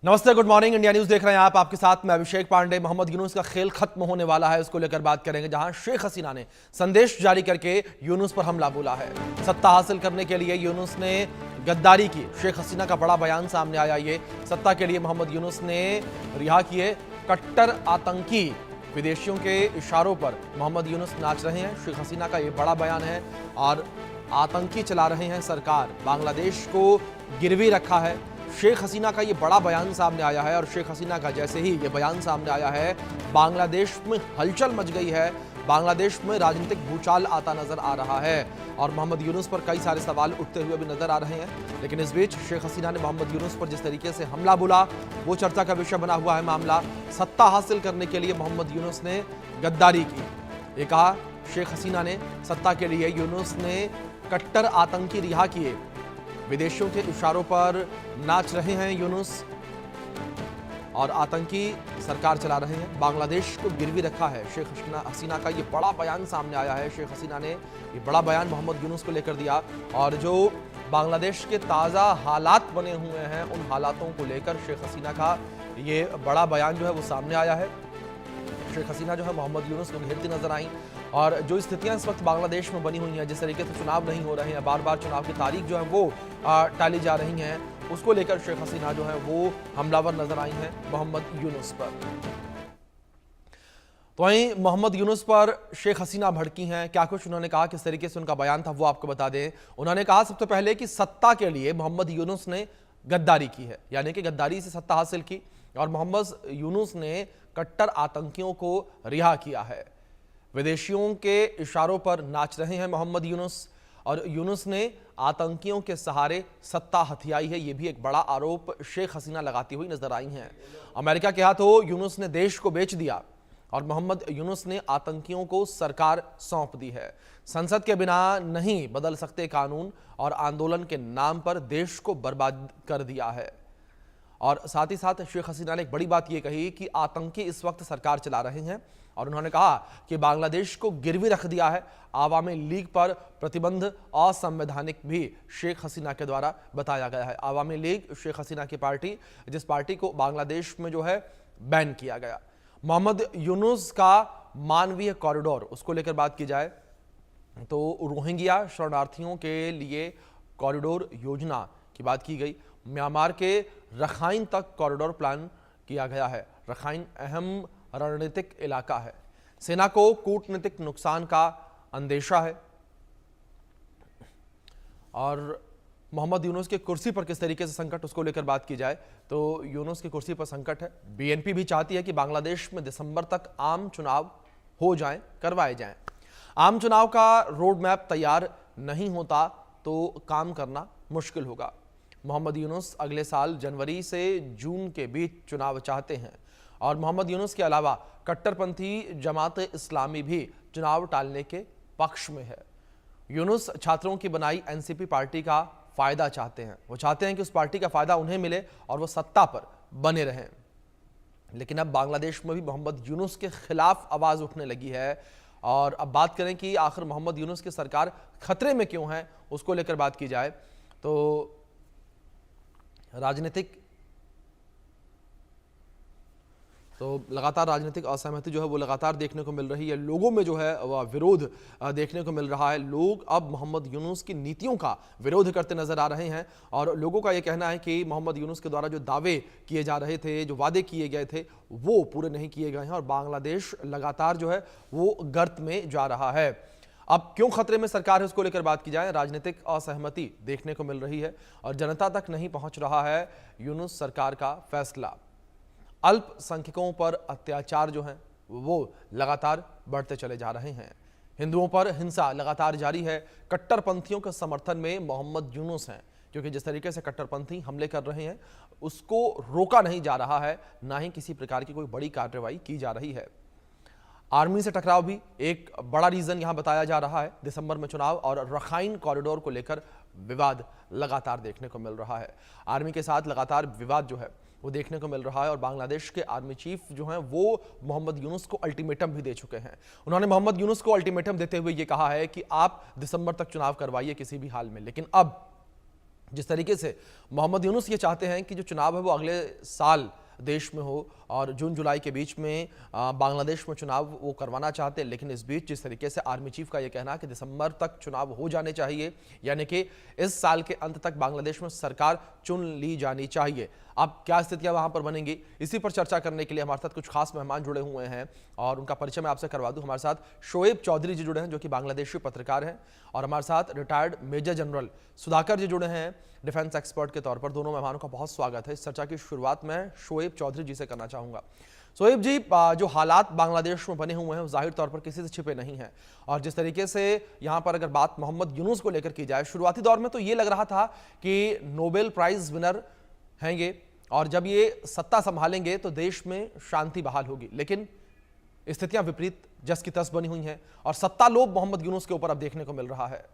नमस्ते, good morning. India news देख रहे हैं आप। आपके साथ मैं अभिषेक पांडे। मोहम्मद यूनुस का खेल खत्म होने वाला है, उसको लेकर बात करेंगे, जहां शेख हसीना ने संदेश जारी करके यूनुस पर हमला बोला है। सत्ता हासिल करने के लिए यूनुस ने गद्दारी की। शेख हसीना का बड़ा बयान सामने आया। ये सत्ता के लिए मोहम्मद यूनुस ने रिहा किए कट्टर आतंकी। विदेशियों के इशारों पर मोहम्मद यूनुस नाच रहे हैं। शेख हसीना का ये बड़ा बयान है और आतंकी चला रहे हैं सरकार, बांग्लादेश को गिरवी रखा है। शेख हसीना का ये बड़ा बयान सामने आया है और शेख हसीना का जैसे ही ये बयान सामने आया है, बांग्लादेश में हलचल मच गई है। बांग्लादेश में राजनीतिक भूचाल आता नजर आ रहा है और मोहम्मद यूनुस पर कई सारे सवाल उठते हुए भी नजर आ रहे हैं। लेकिन इस बीच शेख हसीना ने मोहम्मद यूनुस पर जिस तरीके से हमला बोला, वो चर्चा का विषय बना हुआ है। मामला सत्ता हासिल करने के लिए मोहम्मद यूनुस ने गद्दारी की। ये कहा शेख हसीना ने, सत्ता के लिए यूनुस ने कट्टर आतंकी रिहा किए। विदेशियों के इशारों पर नाच रहे हैं यूनुस और आतंकी सरकार चला रहे हैं, बांग्लादेश को गिरवी रखा है। शेख हसीना का ये बड़ा बयान सामने आया है। शेख हसीना ने ये बड़ा बयान मोहम्मद यूनुस को लेकर दिया और जो बांग्लादेश के ताज़ा हालात बने हुए हैं, उन हालातों को लेकर शेख हसीना का ये बड़ा बयान जो है वो सामने आया है। शेख हसीना जो है मोहम्मद यूनुस को घेरती नजर आई और जो स्थितियां इस वक्त बांग्लादेश में बनी हुई हैं, जिस तरीके से चुनाव नहीं हो रहे हैं, बार बार चुनाव की तारीख जो है वो टाली जा रही हैं, उसको लेकर शेख हसीना जो है वो हमलावर नजर आई हैं मोहम्मद यूनुस पर। तो वहीं मोहम्मद यूनुस पर शेख हसीना भड़की हैं। क्या कुछ उन्होंने कहा, किस तरीके से उनका बयान था, वो आपको बता दें। उन्होंने कहा सबसे पहले कि सत्ता के लिए मोहम्मद यूनुस ने गद्दारी की है, यानी कि गद्दारी से सत्ता हासिल की और मोहम्मद यूनुस ने कट्टर आतंकियों को रिहा किया है। विदेशियों के इशारों पर नाच रहे हैं मोहम्मद यूनुस और यूनुस ने आतंकियों के सहारे सत्ता हथियाई है। यह भी एक बड़ा आरोप शेख हसीना लगाती हुई नजर आई हैं। अमेरिका के हाथों यूनुस ने देश को बेच दिया और मोहम्मद यूनुस ने आतंकियों को सरकार सौंप दी है। संसद के बिना नहीं बदल सकते कानून और आंदोलन के नाम पर देश को बर्बाद कर दिया है। और साथ ही साथ शेख हसीना ने एक बड़ी बात यह कही कि आतंकी इस वक्त सरकार चला रहे हैं और उन्होंने कहा कि बांग्लादेश को गिरवी रख दिया है। आवामी लीग पर प्रतिबंध असंवैधानिक भी शेख हसीना के द्वारा बताया गया है। आवामी लीग शेख हसीना की पार्टी, जिस पार्टी को बांग्लादेश में जो है बैन किया गया। मोहम्मद यूनुस का मानवीय कॉरिडोर, उसको लेकर बात की जाए तो रोहिंग्या शरणार्थियों के लिए कॉरिडोर योजना की बात की गई। म्यांमार के रखाइन तक कॉरिडोर प्लान किया गया है। रखाइन अहम रणनीतिक इलाका है। सेना को कूटनीतिक नुकसान का अंदेशा है। और मोहम्मद यूनुस की कुर्सी पर किस तरीके से संकट, उसको लेकर बात की जाए तो यूनुस की कुर्सी पर संकट है। बीएनपी भी चाहती है कि बांग्लादेश में दिसंबर तक आम चुनाव हो जाएं, करवाए जाएं। आम चुनाव का रोड मैप तैयार नहीं होता तो काम करना मुश्किल होगा। मोहम्मद यूनुस अगले साल जनवरी से जून के बीच चुनाव चाहते हैं और मोहम्मद यूनुस के अलावा कट्टरपंथी जमात इस्लामी भी चुनाव टालने के पक्ष में है। यूनुस छात्रों की बनाई एनसीपी पार्टी का फायदा चाहते हैं। वो चाहते हैं कि उस पार्टी का फायदा उन्हें मिले और वो सत्ता पर बने रहें। लेकिन अब बांग्लादेश में भी मोहम्मद यूनुस के खिलाफ आवाज उठने लगी है और अब बात करें कि आखिर मोहम्मद यूनुस की सरकार खतरे में क्यों है, उसको लेकर बात की जाए तो लगातार राजनीतिक असहमति जो है वो लगातार देखने को मिल रही है। लोगों में जो है वह विरोध देखने को मिल रहा है। लोग अब मोहम्मद यूनुस की नीतियों का विरोध करते नजर आ रहे हैं और लोगों का यह कहना है कि मोहम्मद यूनुस के द्वारा जो दावे किए जा रहे थे, जो वादे किए गए थे, वो पूरे नहीं किए गए हैं और बांग्लादेश लगातार जो है वो गर्त में जा रहा है। अब क्यों खतरे में सरकार है, उसको लेकर बात की जाए। राजनीतिक असहमति देखने को मिल रही है और जनता तक नहीं पहुंच रहा है यूनुस सरकार का फैसला। अल्पसंख्यकों पर अत्याचार जो हैं वो लगातार बढ़ते चले जा रहे हैं। हिंदुओं पर हिंसा लगातार जारी है। कट्टरपंथियों के समर्थन में मोहम्मद यूनुस हैं, क्योंकि जिस तरीके से कट्टरपंथी हमले कर रहे हैं उसको रोका नहीं जा रहा है, ना ही किसी प्रकार की कोई बड़ी कार्रवाई की जा रही है। आर्मी से टकराव भी एक बड़ा रीजन यहां बताया जा रहा है। दिसंबर में चुनाव और रखाइन कॉरिडोर को लेकर विवाद लगातार देखने को मिल रहा है। आर्मी के साथ लगातार विवाद जो है वो देखने को मिल रहा है और बांग्लादेश के आर्मी चीफ जो हैं वो मोहम्मद यूनुस को अल्टीमेटम भी दे चुके हैं। उन्होंने मोहम्मद यूनुस को अल्टीमेटम देते हुए ये कहा है कि आप दिसंबर तक चुनाव करवाइए किसी भी हाल में, लेकिन अब जिस तरीके से मोहम्मद यूनुस ये चाहते हैं कि जो चुनाव है वो अगले साल देश में हो और जून जुलाई के बीच में बांग्लादेश में चुनाव वो करवाना चाहते हैं, लेकिन इस बीच जिस तरीके से आर्मी चीफ का ये कहना है कि दिसंबर तक चुनाव हो जाने चाहिए, यानी कि इस साल के अंत तक बांग्लादेश में सरकार चुन ली जानी चाहिए। अब क्या स्थितियां वहां पर बनेंगी, इसी पर चर्चा करने के लिए हमारे साथ कुछ खास मेहमान जुड़े हुए हैं और उनका परिचय मैं आपसे करवा दूं। हमारे साथ शोएब चौधरी जी जुड़े हैं जो कि बांग्लादेशी पत्रकार हैं, और हमारे साथ रिटायर्ड मेजर जनरल सुधाकर जी जुड़े हैं डिफेंस एक्सपर्ट के तौर पर। दोनों मेहमानों का बहुत स्वागत है। इस चर्चा की शुरुआत मैं शोएब चौधरी जी से करना चाहूंगा। शोएब जी, जो हालात बांग्लादेश में बने हुए हैं वो जाहिर तौर पर किसी से छिपे नहीं हैं, और जिस तरीके से यहाँ पर अगर बात मोहम्मद यूनुस को लेकर की जाए, शुरुआती दौर में तो ये लग रहा था कि नोबेल प्राइज विनर हैं ये, और जब ये सत्ता संभालेंगे तो देश में शांति बहाल होगी, लेकिन स्थितियां विपरीत जस की तस बनी हुई हैं और सत्ता लोभ मोहम्मद यूनुस के ऊपर अब देखने को मिल रहा है।